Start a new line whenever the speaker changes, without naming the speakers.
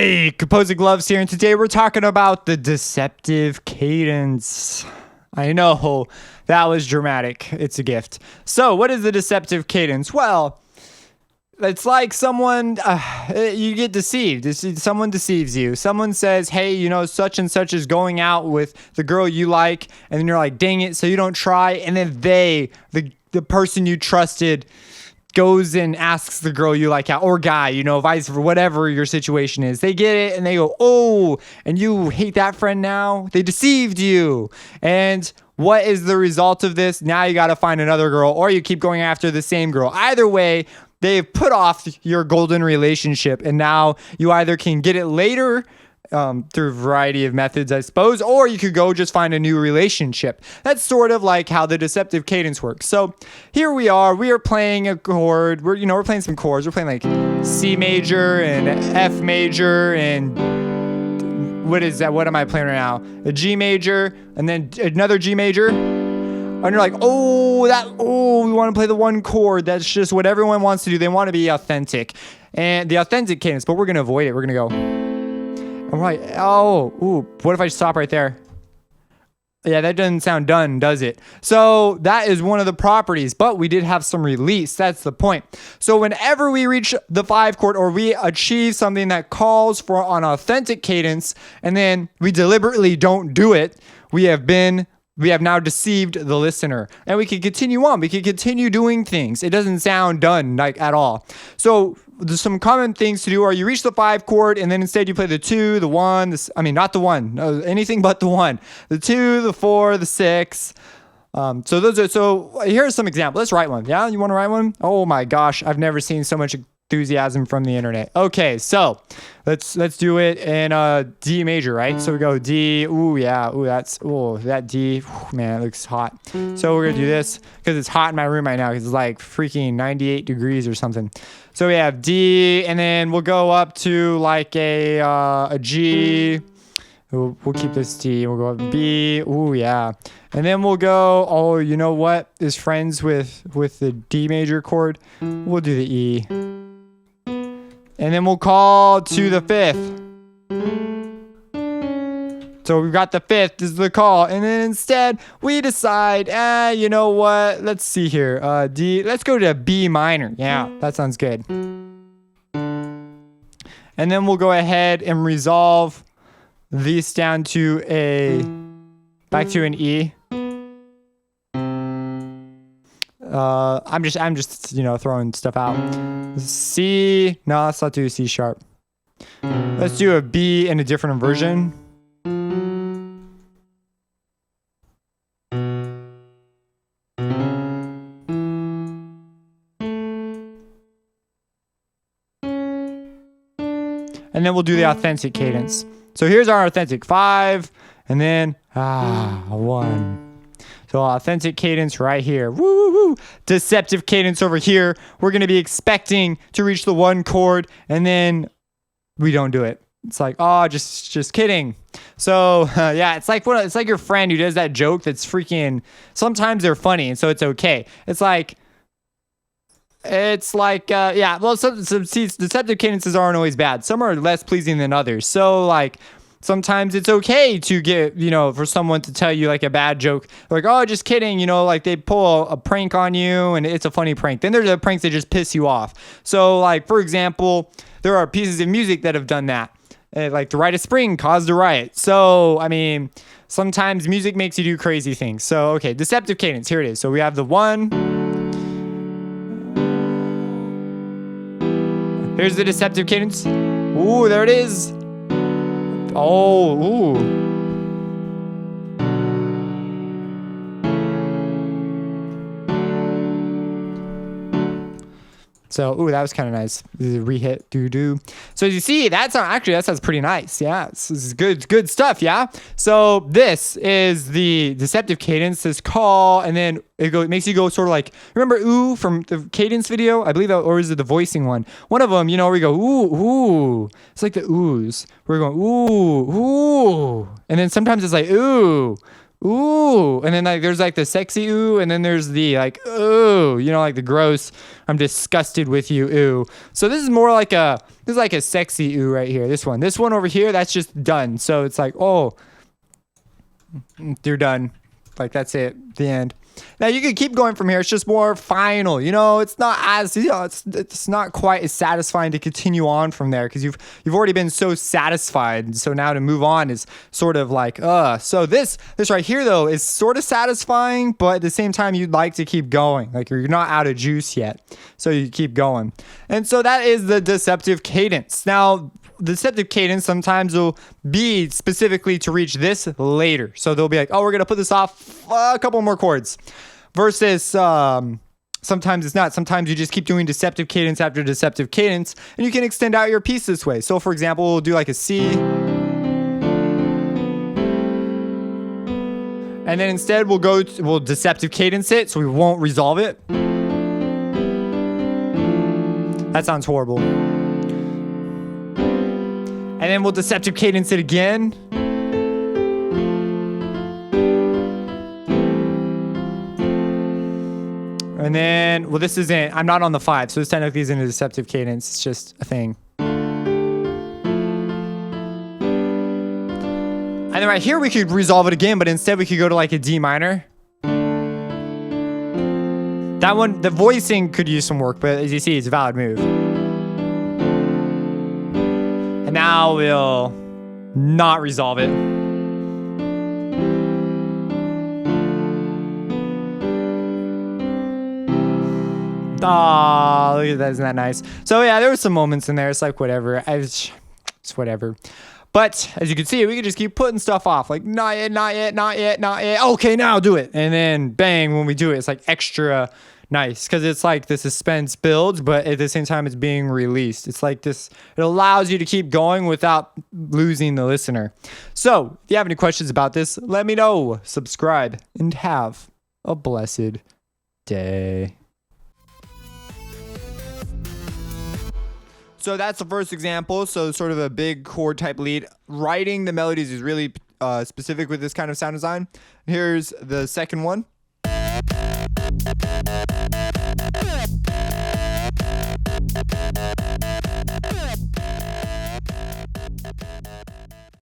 Hey, Composing Gloves here, and today we're talking about the Deceptive Cadence. I know, that was dramatic. It's a gift. So, what is the Deceptive Cadence? Well, it's like someone, you get deceived. Someone deceives you. Someone says, hey, you know, such and such is going out with the girl you like, and then you're like, dang it, so you don't try, and then the person you trusted goes and asks the girl you like out, or guy, you know, vice versa, whatever your situation is. They get it and they go, oh, and you hate that friend now. They deceived you. And what is the result of this? Now you got to find another girl, or you keep going after the same girl. Either way, they've put off your golden relationship, and now you either can get it later through a variety of methods, I suppose, or you could go just find a new relationship. That's sort of like how the Deceptive Cadence works. So here we are playing a chord. We're playing some chords. We're playing like C major and F major and what is that? What am I playing right now? A G major and then another G major. And you're like, we want to play the one chord. That's just what everyone wants to do. They want to be authentic. And the authentic cadence, but we're going to avoid it. We're going to go. All right. What if I stop right there? Yeah, that doesn't sound done, does it? So that is one of the properties, but we did have some release. That's the point. So whenever we reach the 5 chord or we achieve something that calls for an authentic cadence, and then we deliberately don't do it, we have now deceived the listener. And we can continue on. We can continue doing things. It doesn't sound done like at all. So there's some common things to do are you reach the 5 chord and then instead you play the 2, the 1, not the 1, no, anything but the 1, the 2, the 4, the 6. So here's some examples. Let's write one. Yeah, you want to write one? Oh my gosh, I've never seen so much enthusiasm from the internet. Okay, so let's do it in D major, right? So we go D. That D. Man, it looks hot. So we're gonna do this because it's hot in my room right now because it's like freaking 98 degrees or something. So we have D, and then we'll go up to like a G. We'll keep this D. We'll go up B. And then we'll go. Oh, you know what is friends with the D major chord? We'll do the E. And then we'll call to the 5th. So we've got the 5th is the call. And then instead we decide, you know what? Let's see here. D. Let's go to B minor. Yeah, that sounds good. And then we'll go ahead and resolve these down to back to an E. I'm just throwing stuff out. C. No, let's not do a C sharp. Let's do a B in a different version. And then we'll do the authentic cadence. So here's our authentic 5, and then 1. So authentic cadence right here. Woo, woo, woo. Deceptive cadence over here. We're going to be expecting to reach the 1 chord, and then we don't do it. It's like, just kidding. So it's like your friend who does that joke that's freaking. Sometimes they're funny, and so it's okay. Some deceptive cadences aren't always bad. Some are less pleasing than others. So like. Sometimes it's okay to get, for someone to tell you like a bad joke, like, oh, just kidding, like they pull a prank on you and it's a funny prank. Then there's the pranks that just piss you off. So like, for example, there are pieces of music that have done that. Like The Rite of Spring caused a riot. So, I mean, sometimes music makes you do crazy things. So, okay, deceptive cadence, here it is. So we have the 1. Here's the deceptive cadence. Ooh, there it is. Oh, ooh. So, that was kind of nice. Re-hit, doo-doo. So as you see, that sounds pretty nice. Yeah, this is good stuff, yeah? So this is the deceptive cadence, this call, and then it makes you go sort of like, remember ooh from the cadence video? I believe that, or is it the voicing one? One of them, where we go ooh, ooh. It's like the oohs. We're going ooh, ooh. And then sometimes it's like ooh, ooh, and then like there's like the sexy ooh, and then there's the like ooh, you know, like the gross, I'm disgusted with you ooh. So this is more like this is like a sexy ooh right here. This one over here, that's just done. So it's like, oh, you're done. Like that's it, the end. Now you can keep going from here. It's just more final. You know, it's not as, you know, it's not quite as satisfying to continue on from there because you've already been so satisfied. So now to move on is sort of like, So this right here though is sort of satisfying, but at the same time you'd like to keep going. Like you're not out of juice yet, so you keep going. And so that is the deceptive cadence. Now, the deceptive cadence sometimes will be specifically to reach this later. So they'll be like, oh, we're going to put this off a couple more chords. Versus sometimes it's not. Sometimes you just keep doing deceptive cadence after deceptive cadence, and you can extend out your piece this way. So for example, we'll do like a C. And then instead we'll deceptive cadence it, so we won't resolve it. That sounds horrible. And then we'll deceptive cadence it again. And then, well, this isn't, I'm not on the 5, so this technically isn't a deceptive cadence. It's just a thing. And then right here, we could resolve it again, but instead we could go to like a D minor. That one, the voicing could use some work, but as you see, it's a valid move. And now we'll not resolve it. Oh, look at that. Isn't that nice? So yeah, there were some moments in there. It's like, whatever. It's whatever. But as you can see, we can just keep putting stuff off. Like, not yet, not yet, not yet, not yet. Okay, now do it. And then bang, when we do it, it's like extra nice because it's like the suspense builds, but at the same time it's being released. It's like this, it allows you to keep going without losing the listener. So if you have any questions about this, let me know. Subscribe and have a blessed day. So that's the first example. So sort of a big chord type lead. Writing the melodies is really specific with this kind of sound design. Here's the second one.